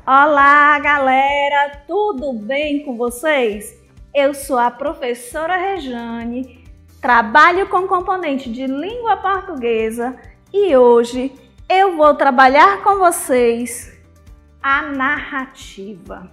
Olá, galera! Tudo bem com vocês? Eu sou a professora Rejane, trabalho com componente de língua portuguesa e hoje eu vou trabalhar com vocês a narrativa.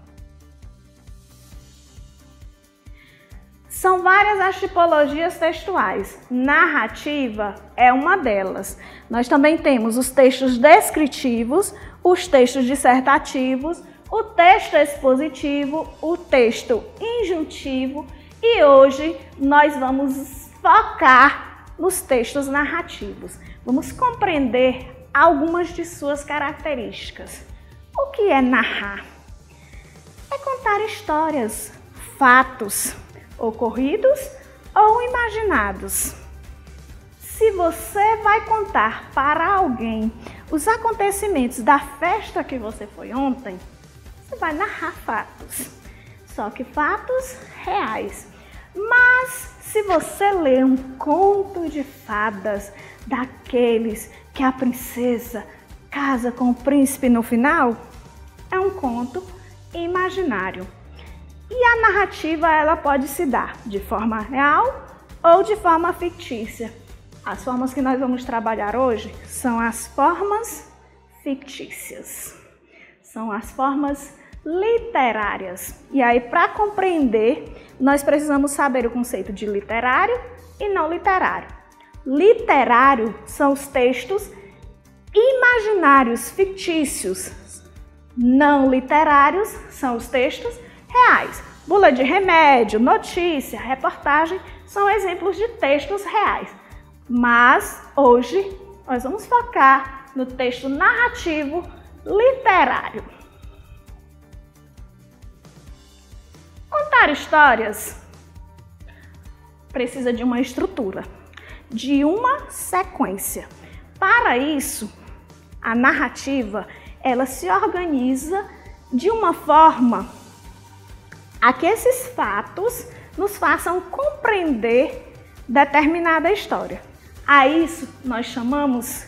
São várias as tipologias textuais. Narrativa é uma delas. Nós também temos os textos descritivos, os textos dissertativos, o texto expositivo, o texto injuntivo e hoje nós vamos focar nos textos narrativos. Vamos compreender algumas de suas características. O que é narrar? É contar histórias, fatos, ocorridos ou imaginados. Se você vai contar para alguém os acontecimentos da festa que você foi ontem, você vai narrar fatos, só que fatos reais. Mas se você ler um conto de fadas, daqueles que a princesa casa com o príncipe no final, é um conto imaginário. E a narrativa ela pode se dar de forma real ou de forma fictícia. As formas que nós vamos trabalhar hoje são as formas fictícias. São as formas literárias. E aí, para compreender, nós precisamos saber o conceito de literário e não literário. Literário são os textos imaginários, fictícios. Não literários são os textos reais. Bula de remédio, notícia, reportagem são exemplos de textos reais. Mas hoje nós vamos focar no texto narrativo literário. Contar histórias precisa de uma estrutura, de uma sequência. Para isso, a narrativa ela se organiza de uma forma a que esses fatos nos façam compreender determinada história. A isso nós chamamos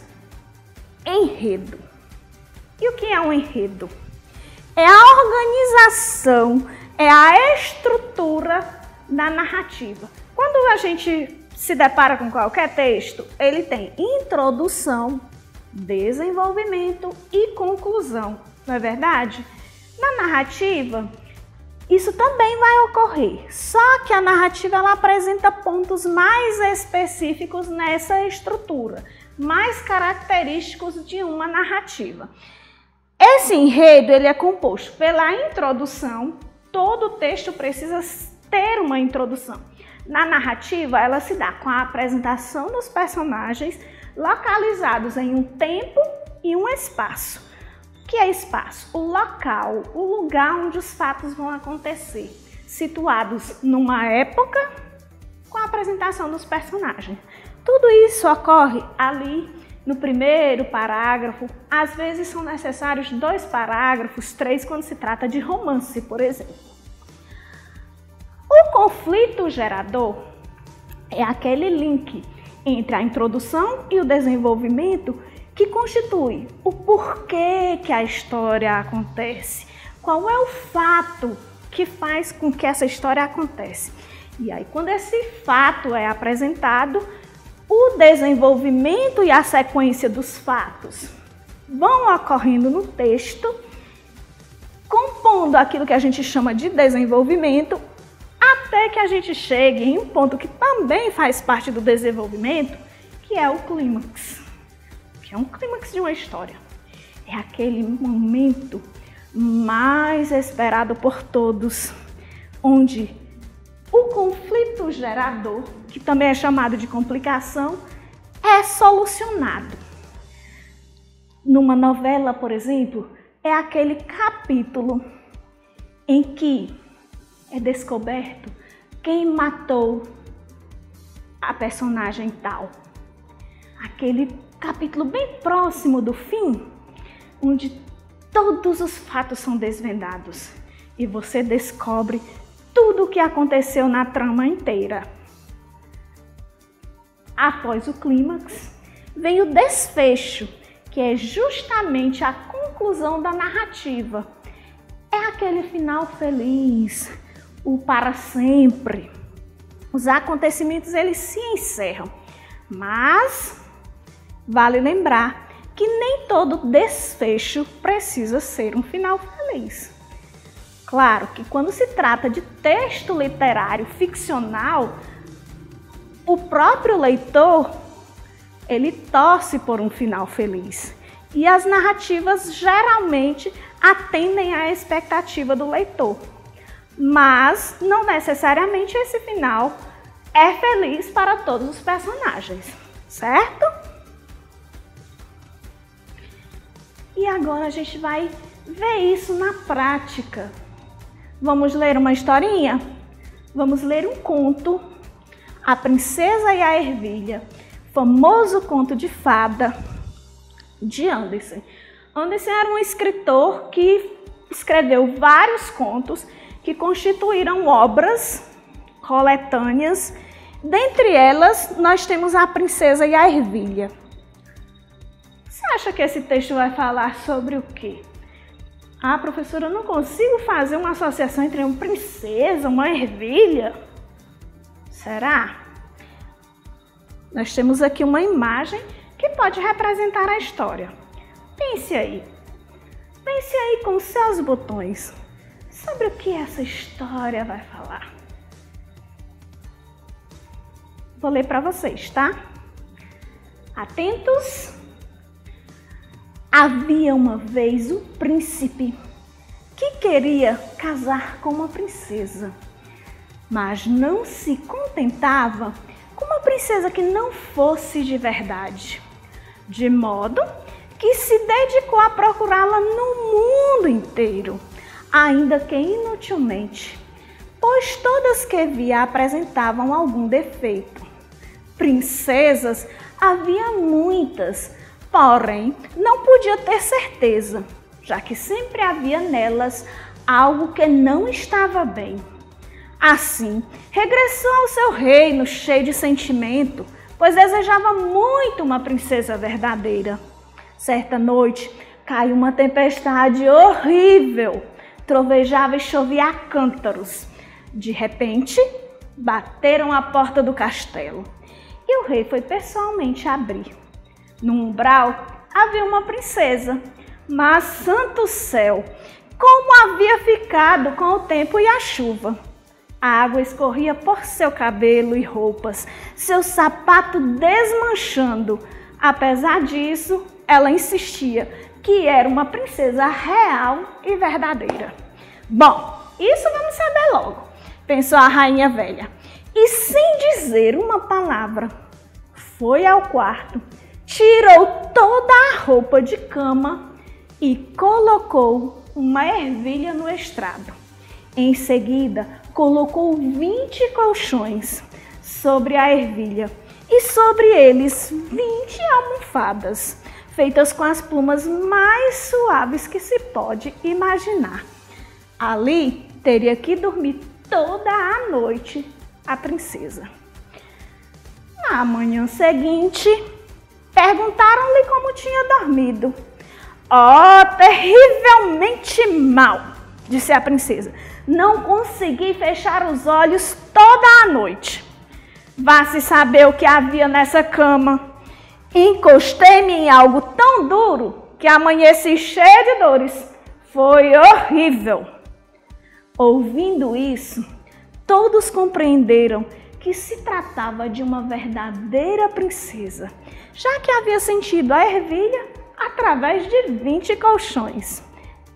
enredo. E o que é um enredo? É a organização, é a estrutura da narrativa. Quando a gente se depara com qualquer texto, ele tem introdução, desenvolvimento e conclusão, não é verdade? Na narrativa, isso também vai ocorrer, só que a narrativa ela apresenta pontos mais específicos nessa estrutura, mais característicos de uma narrativa. Esse enredo ele é composto pela introdução, todo texto precisa ter uma introdução. Na narrativa, ela se dá com a apresentação dos personagens localizados em um tempo e um espaço. O que é espaço? O local, o lugar onde os fatos vão acontecer, situados numa época com a apresentação dos personagens. Tudo isso ocorre ali no primeiro parágrafo, às vezes são necessários 2 parágrafos, 3 quando se trata de romance, por exemplo. O conflito gerador é aquele link entre a introdução e o desenvolvimento que constitui o porquê que a história acontece, qual é o fato que faz com que essa história aconteça. E aí, quando esse fato é apresentado, o desenvolvimento e a sequência dos fatos vão ocorrendo no texto, compondo aquilo que a gente chama de desenvolvimento, até que a gente chegue em um ponto que também faz parte do desenvolvimento, que é o clímax. Que é um clímax de uma história. É aquele momento mais esperado por todos, onde o conflito gerador, que também é chamado de complicação, é solucionado. Numa novela, por exemplo, é aquele capítulo em que é descoberto quem matou a personagem tal. Aquele capítulo bem próximo do fim, onde todos os fatos são desvendados e você descobre tudo o que aconteceu na trama inteira. Após o clímax, vem o desfecho, que é justamente a conclusão da narrativa. É aquele final feliz, o para sempre. Os acontecimentos eles se encerram, mas vale lembrar que nem todo desfecho precisa ser um final feliz. Claro que quando se trata de texto literário ficcional, o próprio leitor, ele torce por um final feliz. E as narrativas geralmente atendem à expectativa do leitor. Mas não necessariamente esse final é feliz para todos os personagens, certo? E agora a gente vai ver isso na prática. Vamos ler uma historinha? Vamos ler um conto, A Princesa e a Ervilha, famoso conto de fada de Andersen. Andersen era um escritor que escreveu vários contos que constituíram obras coletâneas. Dentre elas, nós temos A Princesa e a Ervilha. Você acha que esse texto vai falar sobre o quê? Ah, professora, eu não consigo fazer uma associação entre uma princesa, uma ervilha. Será? Nós temos aqui uma imagem que pode representar a história. Pense aí com seus botões. Sobre o que essa história vai falar? Vou ler para vocês, tá? Atentos! Havia uma vez um príncipe que queria casar com uma princesa, mas não se contentava com uma princesa que não fosse de verdade, de modo que se dedicou a procurá-la no mundo inteiro, ainda que inutilmente, pois todas que via apresentavam algum defeito. Princesas havia muitas, porém não podia ter certeza, já que sempre havia nelas algo que não estava bem. Assim, regressou ao seu reino cheio de sentimento, pois desejava muito uma princesa verdadeira. Certa noite, caiu uma tempestade horrível, trovejava e chovia a cântaros. De repente, bateram à porta do castelo e o rei foi pessoalmente abrir. No umbral havia uma princesa, mas santo céu, como havia ficado com o tempo e a chuva! A água escorria por seu cabelo e roupas, seu sapato desmanchando. Apesar disso, ela insistia que era uma princesa real e verdadeira. Bom, isso vamos saber logo, pensou a rainha velha. E sem dizer uma palavra, foi ao quarto, tirou toda a roupa de cama e colocou uma ervilha no estrado. Em seguida, colocou 20 colchões sobre a ervilha e sobre eles 20 almofadas, feitas com as plumas mais suaves que se pode imaginar. Ali teria que dormir toda a noite a princesa. Na manhã seguinte, perguntaram-lhe como tinha dormido. Oh, terrivelmente mal, disse a princesa. Não consegui fechar os olhos toda a noite. Vá-se saber o que havia nessa cama. Encostei-me em algo tão duro que amanheci cheia de dores. Foi horrível. Ouvindo isso, todos compreenderam que se tratava de uma verdadeira princesa, já que havia sentido a ervilha através de 20 colchões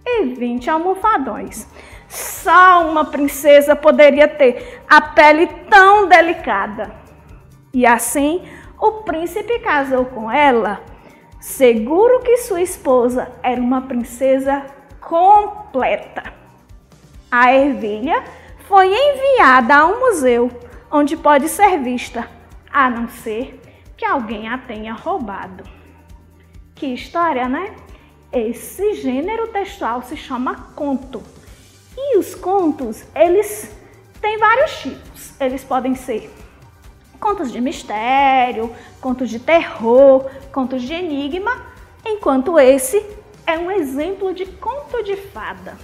e 20 almofadões. Só uma princesa poderia ter a pele tão delicada. E assim, o príncipe casou com ela, seguro que sua esposa era uma princesa completa. A ervilha foi enviada a um museu, onde pode ser vista, a não ser que alguém a tenha roubado. Que história, né? Esse gênero textual se chama conto. E os contos, eles Tem vários tipos. Eles podem ser contos de mistério, contos de terror, contos de enigma, enquanto esse é um exemplo de conto de fada.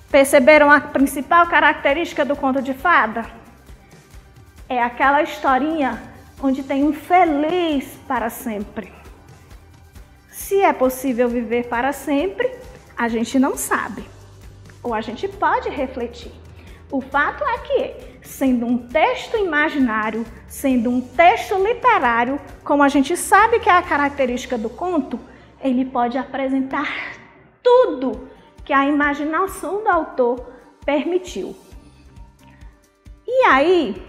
Perceberam a principal característica do conto de fada? É aquela historinha onde tem um feliz para sempre. Se é possível viver para sempre, a gente não sabe. Ou a gente pode refletir. O fato é que, sendo um texto imaginário, sendo um texto literário, como a gente sabe que é a característica do conto, ele pode apresentar tudo que a imaginação do autor permitiu. E aí,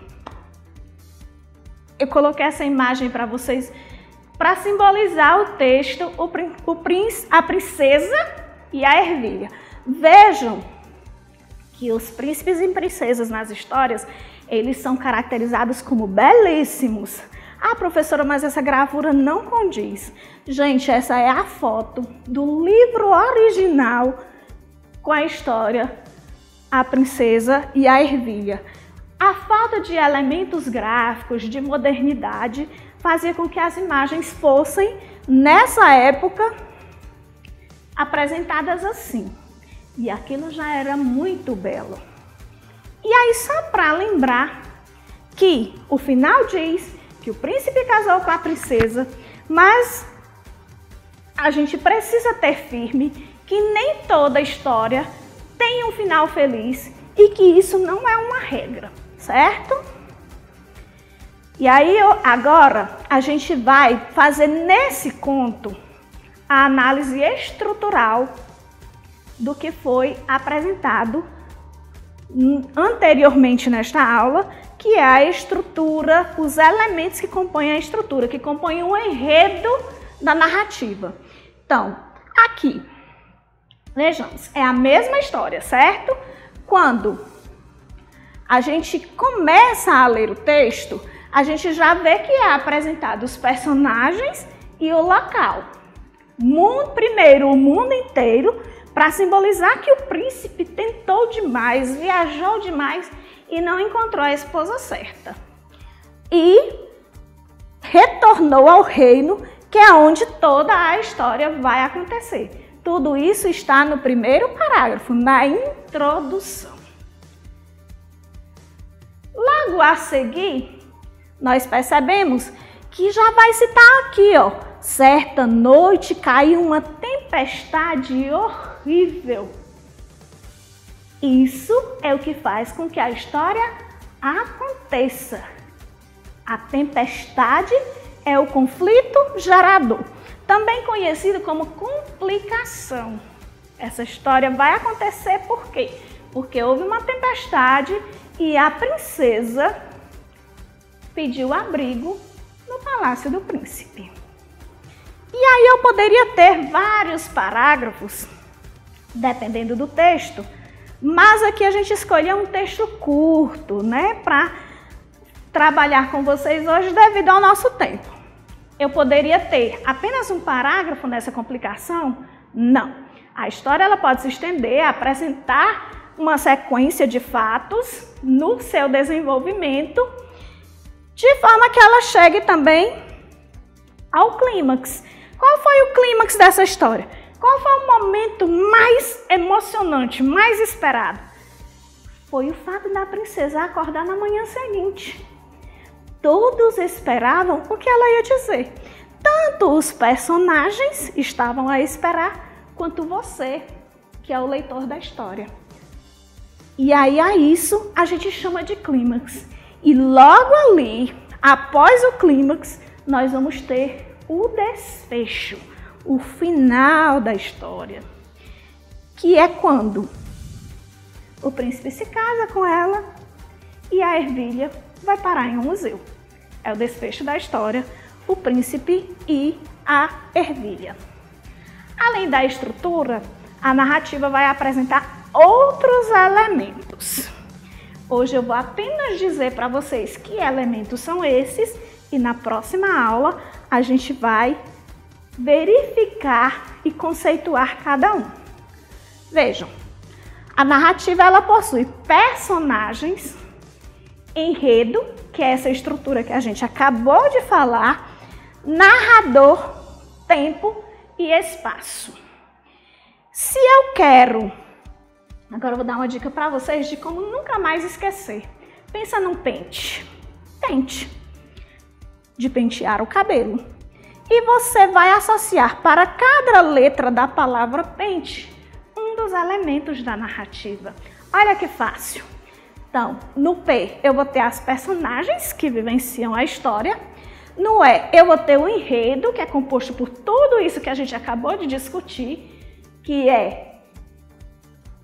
eu coloquei essa imagem para vocês para simbolizar o texto, a princesa e a ervilha. Vejam que os príncipes e princesas nas histórias, eles são caracterizados como belíssimos. Ah, professora, mas essa gravura não condiz. Gente, essa é a foto do livro original com a história A Princesa e a Ervilha. A falta de elementos gráficos, de modernidade, fazia com que as imagens fossem, nessa época, apresentadas assim. E aquilo já era muito belo. E aí, só para lembrar que o final diz que o príncipe casou com a princesa, mas a gente precisa ter firme que nem toda história tem um final feliz e que isso não é uma regra, certo? E aí, agora, a gente vai fazer nesse conto a análise estrutural do que foi apresentado anteriormente nesta aula, que é a estrutura, os elementos que compõem a estrutura, que compõem o enredo da narrativa. Então, aqui, vejamos, é a mesma história, certo? Quando a gente começa a ler o texto, a gente já vê que é apresentado os personagens e o local. Primeiro, o mundo inteiro, para simbolizar que o príncipe tentou demais, viajou demais e não encontrou a esposa certa. E retornou ao reino, que é onde toda a história vai acontecer. Tudo isso está no primeiro parágrafo, na introdução. Logo a seguir, nós percebemos que já vai citar aqui, ó. Certa noite caiu uma tempestade horrível. Isso é o que faz com que a história aconteça. A tempestade é o conflito gerador, também conhecido como complicação. Essa história vai acontecer por quê? Porque houve uma tempestade e a princesa pediu abrigo no palácio do príncipe. E aí eu poderia ter vários parágrafos, dependendo do texto, mas aqui a gente escolheu um texto curto, né, para trabalhar com vocês hoje devido ao nosso tempo. Eu poderia ter apenas um parágrafo nessa complicação? Não. A história ela pode se estender, apresentar uma sequência de fatos no seu desenvolvimento, de forma que ela chegue também ao clímax. Qual foi o clímax dessa história? Qual foi o momento mais emocionante, mais esperado? Foi o fato da princesa acordar na manhã seguinte. Todos esperavam o que ela ia dizer. Tanto os personagens estavam a esperar, quanto você, que é o leitor da história. E aí a isso a gente chama de clímax. E logo ali, após o clímax, nós vamos ter o desfecho, o final da história, que é quando o príncipe se casa com ela e a ervilha vai parar em um museu. É o desfecho da história, o príncipe e a ervilha. Além da estrutura, a narrativa vai apresentar outros elementos. Hoje eu vou apenas dizer para vocês que elementos são esses e na próxima aula a gente vai verificar e conceituar cada um. Vejam, A narrativa, ela possui personagens, enredo, que é essa estrutura que a gente acabou de falar, narrador, tempo e espaço. Se eu quero, agora eu vou dar uma dica para vocês de como nunca mais esquecer. Pensa num pente. Pente. De pentear o cabelo. E você vai associar para cada letra da palavra pente um dos elementos da narrativa. Olha que fácil. Então, no P eu vou ter as personagens que vivenciam a história. No E eu vou ter o enredo, que é composto por tudo isso que a gente acabou de discutir, que é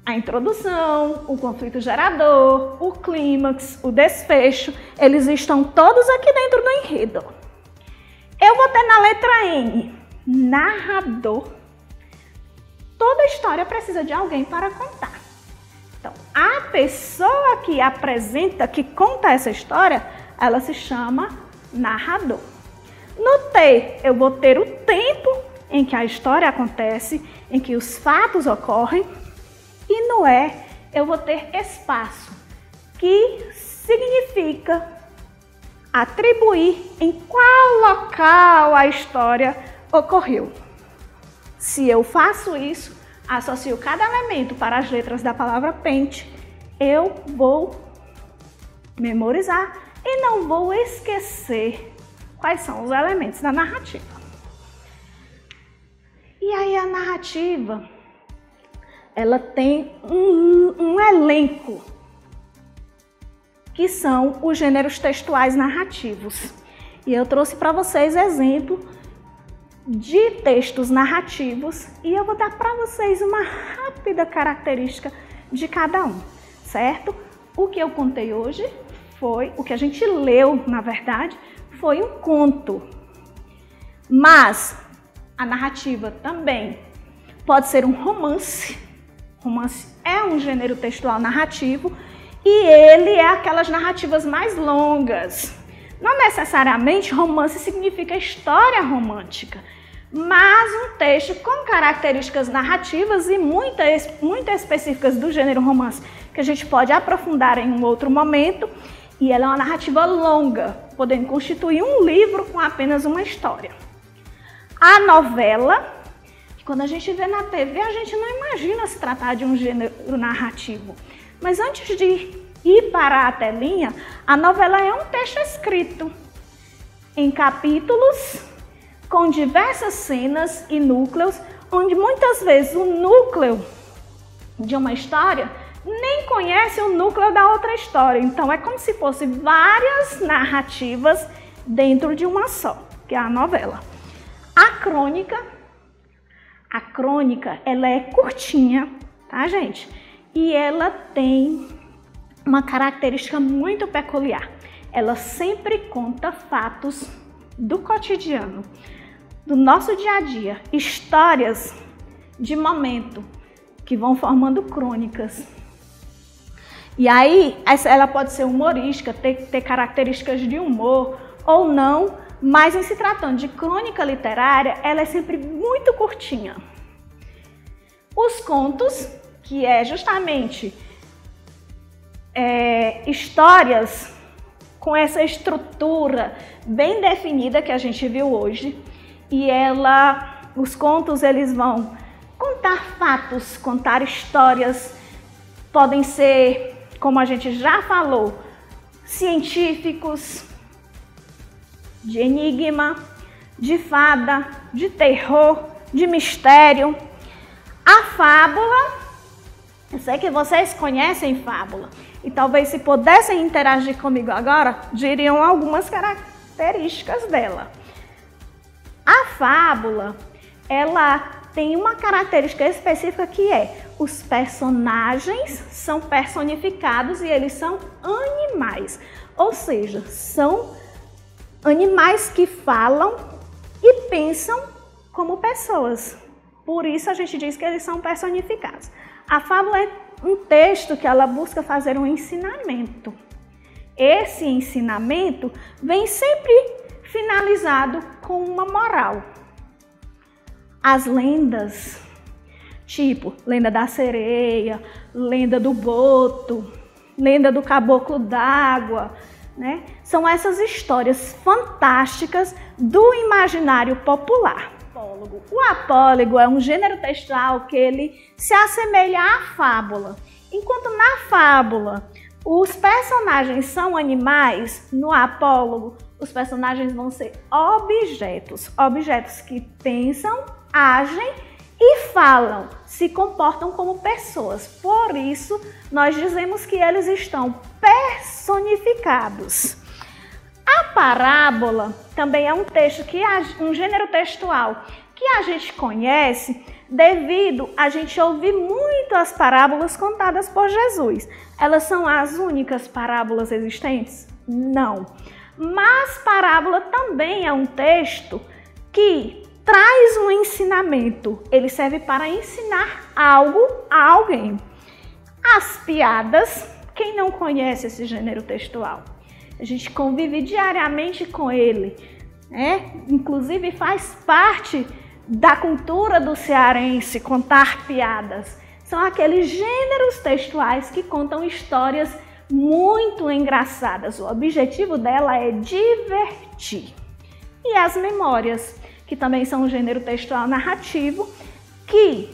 a introdução, o conflito gerador, o clímax, o desfecho. Eles estão todos aqui dentro do enredo. Eu vou ter na letra N, narrador. Toda história precisa de alguém para contar. Então, a pessoa que apresenta, que conta essa história, ela se chama narrador. No T, eu vou ter o tempo em que a história acontece, em que os fatos ocorrem. E no E, eu vou ter espaço, que significa atribuir em qual local a história ocorreu. Se eu faço isso, associo cada elemento para as letras da palavra pente, eu vou memorizar e não vou esquecer quais são os elementos da narrativa. E aí a narrativa, ela tem um elenco, que são os gêneros textuais narrativos. E eu trouxe para vocês exemplo de textos narrativos e eu vou dar para vocês uma rápida característica de cada um, certo? O que eu contei hoje foi, o que a gente leu, na verdade, foi um conto. Mas a narrativa também pode ser um romance. Romance é um gênero textual narrativo e ele é aquelas narrativas mais longas. Não necessariamente romance significa história romântica, mas um texto com características narrativas e muito específicas do gênero romance, que a gente pode aprofundar em um outro momento, e ela é uma narrativa longa, podendo constituir um livro com apenas uma história. A novela, quando a gente vê na TV, a gente não imagina se tratar de um gênero narrativo, mas antes de ir para a telinha, a novela é um texto escrito em capítulos com diversas cenas e núcleos, onde muitas vezes o núcleo de uma história nem conhece o núcleo da outra história. Então é como se fosse várias narrativas dentro de uma só, que é a novela. A crônica, ela é curtinha, tá, gente? E ela tem uma característica muito peculiar. Ela sempre conta fatos do cotidiano, do nosso dia a dia, histórias de momento que vão formando crônicas. E aí, ela pode ser humorística, ter características de humor ou não, mas em se tratando de crônica literária, ela é sempre muito curtinha. Os contos, que é justamente histórias com essa estrutura bem definida que a gente viu hoje, e os contos, eles vão contar fatos, contar histórias, podem ser, como a gente já falou, científicos, de enigma, de fada, de terror, de mistério. A fábula, eu sei que vocês conhecem fábula, e talvez se pudessem interagir comigo agora, diriam algumas características dela. A fábula, ela tem uma característica específica que é: os personagens são personificados e eles são animais, ou seja, são animais que falam e pensam como pessoas. Por isso a gente diz que eles são personificados. A fábula é um texto que ela busca fazer um ensinamento. Esse ensinamento vem sempre finalizado com uma moral. As lendas tipo Lenda da Sereia, Lenda do Boto, Lenda do Caboclo d'Água, né? São essas histórias fantásticas do imaginário popular. O apólogo é um gênero textual que ele se assemelha à fábula. Enquanto na fábula os personagens são animais, no apólogo os personagens vão ser objetos. Objetos que pensam, agem e falam, se comportam como pessoas. Por isso, nós dizemos que eles estão personificados. A parábola também é um gênero textual que a gente conhece devido a gente ouvir muito as parábolas contadas por Jesus. Elas são as únicas parábolas existentes? Não. Mas parábola também é um texto que traz um ensinamento. Ele serve para ensinar algo a alguém. As piadas, quem não conhece esse gênero textual? A gente convive diariamente com ele, né? Inclusive faz parte da cultura do cearense contar piadas. São aqueles gêneros textuais que contam histórias muito engraçadas. O objetivo dela é divertir. E as memórias, que também são um gênero textual narrativo, que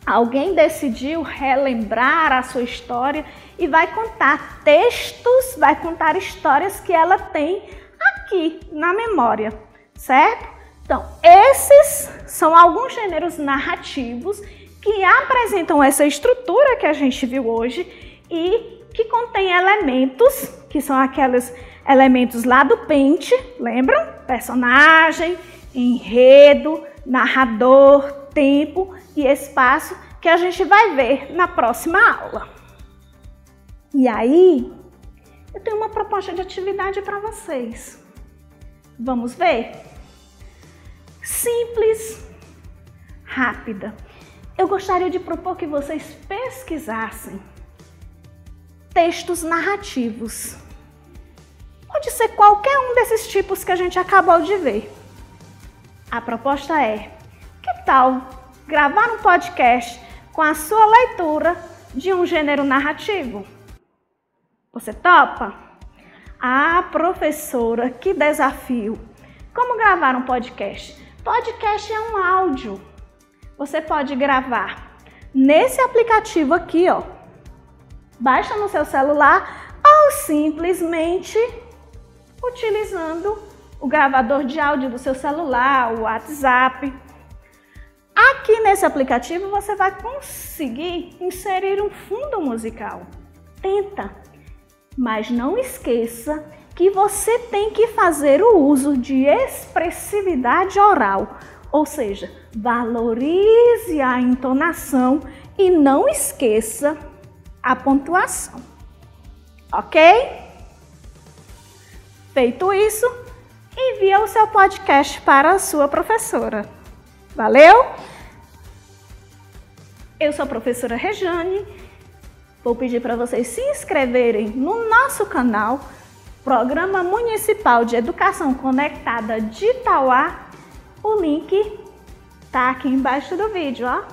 alguém decidiu relembrar a sua história e vai contar textos, vai contar histórias que ela tem aqui na memória, certo? Então, esses são alguns gêneros narrativos que apresentam essa estrutura que a gente viu hoje e que contém elementos, que são aqueles elementos lá do pente, lembram? Personagem, enredo, narrador, tempo e espaço, que a gente vai ver na próxima aula. E aí, eu tenho uma proposta de atividade para vocês. Vamos ver? Simples, rápida. Eu gostaria de propor que vocês pesquisassem textos narrativos. Pode ser qualquer um desses tipos que a gente acabou de ver. A proposta é, que tal gravar um podcast com a sua leitura de um gênero narrativo? Você topa? Ah, professora, que desafio! Como gravar um podcast? Podcast é um áudio. Você pode gravar nesse aplicativo aqui, ó. Baixa no seu celular ou simplesmente utilizando o gravador de áudio do seu celular, o WhatsApp. Aqui nesse aplicativo você vai conseguir inserir um fundo musical. Tenta, mas não esqueça que você tem que fazer o uso de expressividade oral, ou seja, valorize a entonação e não esqueça a pontuação, ok? Feito isso, envia o seu podcast para a sua professora. Valeu? Eu sou a professora Rejane. Vou pedir para vocês se inscreverem no nosso canal, Programa Municipal de Educação Conectada de Itauá. O link tá aqui embaixo do vídeo, ó.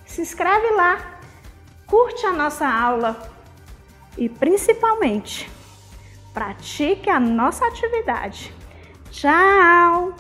Se inscreve lá, curte a nossa aula e principalmente pratique a nossa atividade. Tchau!